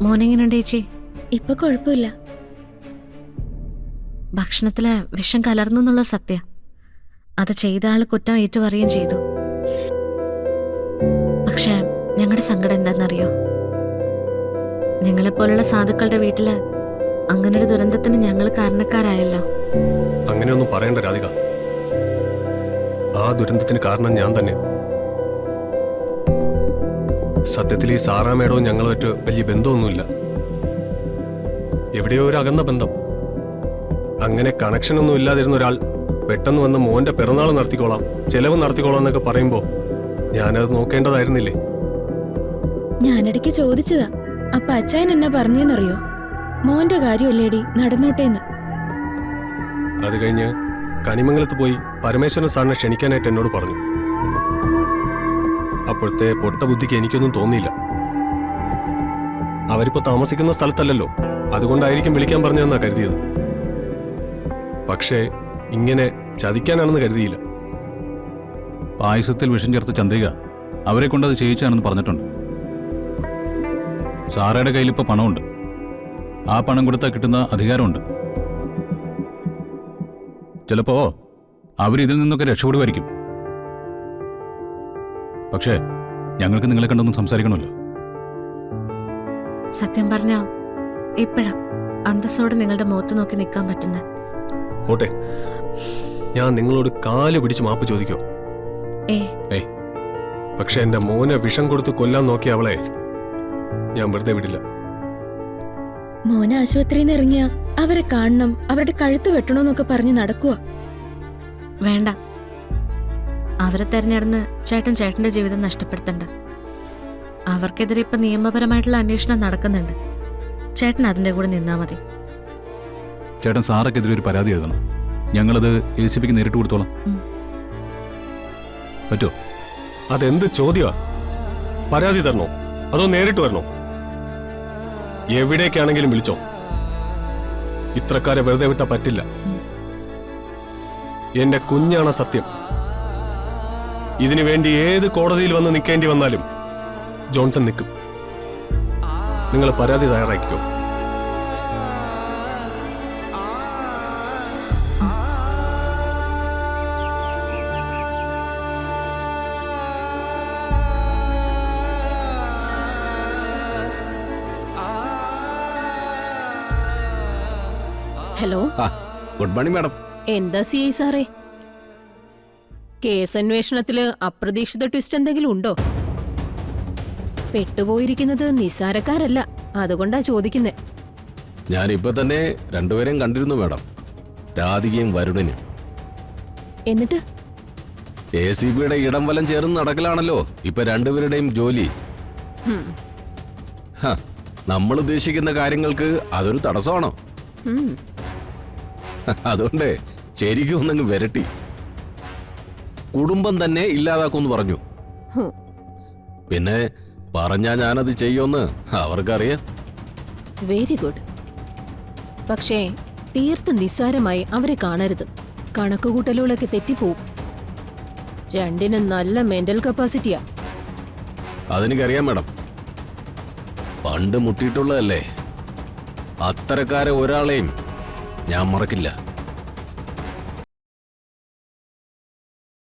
മോനെങ്ങനെയുണ്ട് ചേച്ചി? ഇപ്പൊ കുഴപ്പമില്ല. ഭക്ഷണത്തില് വിഷം കലർന്നു എന്നുള്ള സത്യ. അത് ചെയ്ത ആള് കുറ്റം ഏറ്റുപറയുകയും ചെയ്തു. പക്ഷെ ഞങ്ങളുടെ സങ്കടം എന്താണെന്നറിയോ? നിങ്ങളെപ്പോലുള്ള സാധുക്കളുടെ വീട്ടില് അങ്ങനൊരു ദുരന്തത്തിന് ഞങ്ങൾ കാരണക്കാരായല്ലോ. അങ്ങനെയൊന്നും പറയണ്ട രാധിക. ആ ദുരന്തത്തിന് കാരണം ഞാൻ തന്നെ. സത്യത്തിൽ ഈ സാറാ മേഡവും ഞങ്ങളുമായിട്ട് വലിയ ബന്ധമൊന്നുമില്ല. എവിടെയോ ഒരു അകന്ന ബന്ധം. അങ്ങനെ കണക്ഷനൊന്നും ഇല്ലാതിരുന്ന ഒരാൾ പെട്ടെന്ന് വന്ന് മോന്റെ പിറന്നാൾ നടത്തിക്കോളാം, ചെലവ് നടത്തിക്കോളാം എന്നൊക്കെ പറയുമ്പോ ഞാനത് നോക്കേണ്ടതായിരുന്നില്ലേ? ഞാനിടയ്ക്ക് ചോദിച്ചതാ, അപ്പൊ അച്ചായൻ എന്നാ പറഞ്ഞെന്നറിയോ? മോന്റെ കാര്യമല്ലേടി, നടന്നോട്ടേന്ന്. അത് കഴിഞ്ഞ് കണിമംഗലത്ത് പോയി പരമേശ്വരൻ സാറിനെ ക്ഷണിക്കാനായിട്ട് എന്നോട് പറഞ്ഞു. അപ്പോഴത്തെ പൊട്ട ബുദ്ധിക്ക് എനിക്കൊന്നും തോന്നിയില്ല. അവരിപ്പോ താമസിക്കുന്ന സ്ഥലത്തല്ലല്ലോ, അതുകൊണ്ടായിരിക്കും വിളിക്കാൻ പറഞ്ഞതെന്നാ കരുതിയത്. പക്ഷേ ഇങ്ങനെ ചതിക്കാനാണെന്ന് കരുതിയില്ല. പായസത്തിൽ വിഷം ചേർത്ത് ചന്ദ്രിക അവരെ കൊണ്ടത് ചെയ്യിച്ചാണെന്ന് പറഞ്ഞിട്ടുണ്ട്. സാറയുടെ കയ്യിൽ ഇപ്പോൾ പണമുണ്ട്. ആ പണം കൊടുത്താൽ കിട്ടുന്ന അധികാരമുണ്ട്. ചിലപ്പോ അവരിതിൽ നിന്നൊക്കെ രക്ഷപ്പെടുമായിരിക്കും. പക്ഷേ ഞങ്ങൾക്ക് നിങ്ങളെ കണ്ടൊന്നും സംസാരിക്കണമല്ലോ. സത്യം പറഞ്ഞ ഇപ്പഴാ അന്തസ്സോടെ നിങ്ങളുടെ മുഖത്ത് നോക്കി നിൽക്കാൻ പറ്റുന്ന. ഓട്ടെ, ഞാൻ നിങ്ങളോട് കാല് പിടിച്ച് മാപ്പ് ചോദിക്കോ? പക്ഷെ എന്റെ മോനെ വിഷം കൊടുത്ത് കൊല്ലാൻ നോക്കിയ അവളെ ഞാൻ വെറുതെ വിടില്ല. മോനെ ആശുപത്രിയിൽ നിന്ന് ഇറങ്ങിയ അവരെ കാണണം, അവരുടെ കഴുത്ത് വെട്ടണമെന്നൊക്കെ പറഞ്ഞ് നടക്കുക. വേണ്ട, അവരെ തെരഞ്ഞെടുന്ന് ചേട്ടന്റെ ജീവിതം നഷ്ടപ്പെടുത്തണ്ട. അവർക്കെതിരെ ഇപ്പൊ നിയമപരമായിട്ടുള്ള അന്വേഷണം നടക്കുന്നുണ്ട്. ചേട്ടൻ അതിന്റെ കൂടെ നിന്നാ മതി. ചേട്ടൻ സാറൊക്കെതിരെ ഒരു പരാതി എഴുതണം. ഞങ്ങളത് ACPക്ക് നേരിട്ട് കൊടുത്തോളാം. പറ്റോ? അതെന്ത് ചോദ്യമാ? പരാതി തരണോ അതോ നേരിട്ട് വരണോ? എവിടേക്കാണെങ്കിലും വിളിച്ചോ. ഇത്രക്കാരെ വെറുതെ വിട്ടാ പറ്റില്ല. എന്റെ കുഞ്ഞാണ് സത്യം. ഇതിനു വേണ്ടി ഏത് കോടതിയിൽ വന്ന് നിൽക്കേണ്ടി വന്നാലും ജോൺസൺ നിൽക്കും. നിങ്ങൾ പരാതി തയ്യാറാക്കിക്കോ. Hello, good morning madam. എന്താ CI സാറേ, കേസ് അന്വേഷണത്തില് അപ്രതീക്ഷിത ട്വിസ്റ്റ് എന്തെങ്കിലും ഉണ്ടോ? പെട്ടുപോയിരിക്കുന്നത് നിസാരക്കാരല്ല, അതുകൊണ്ടാ ചോദിക്കുന്നേ. ഞാനിപ്പോ തന്നെ രണ്ടുപേരെയും കണ്ടിരുന്നു മാഡം, രാധികയും വരുണനും. എന്നിട്ട് ACPയുടെ ഇടം വലം ചേർന്ന് നടക്കലാണല്ലോ ഇപ്പൊ രണ്ടുപേരുടെയും ജോലി. നമ്മൾ ഉദ്ദേശിക്കുന്ന കാര്യങ്ങൾക്ക് അതൊരു തടസ്സമാണോ? അതുകൊണ്ട് ശരിക്കും ഒന്നങ്ങ് വരട്ടി കുടുംബം തന്നെ ഇല്ലാതാക്കുമെന്ന് പറഞ്ഞു. പിന്നെ പറഞ്ഞാ ഞാനത് ചെയ്യുമെന്ന് അവർക്കറിയാം. Very good. പക്ഷേ തീർത്ത് നിസ്സാരമായി അവരെ കാണരുത്. കണക്കുകൂട്ടലുകളൊക്കെ തെറ്റിപ്പോവും. രണ്ടിനും നല്ല മെന്റൽ കപ്പാസിറ്റിയാ. അതെനിക്കറിയാം മാഡം, പണ്ട് മുട്ടിയിട്ടുള്ളതല്ലേ. അത്തരക്കാരെ ഒരാളെയും ഞാൻ മറക്കില്ല.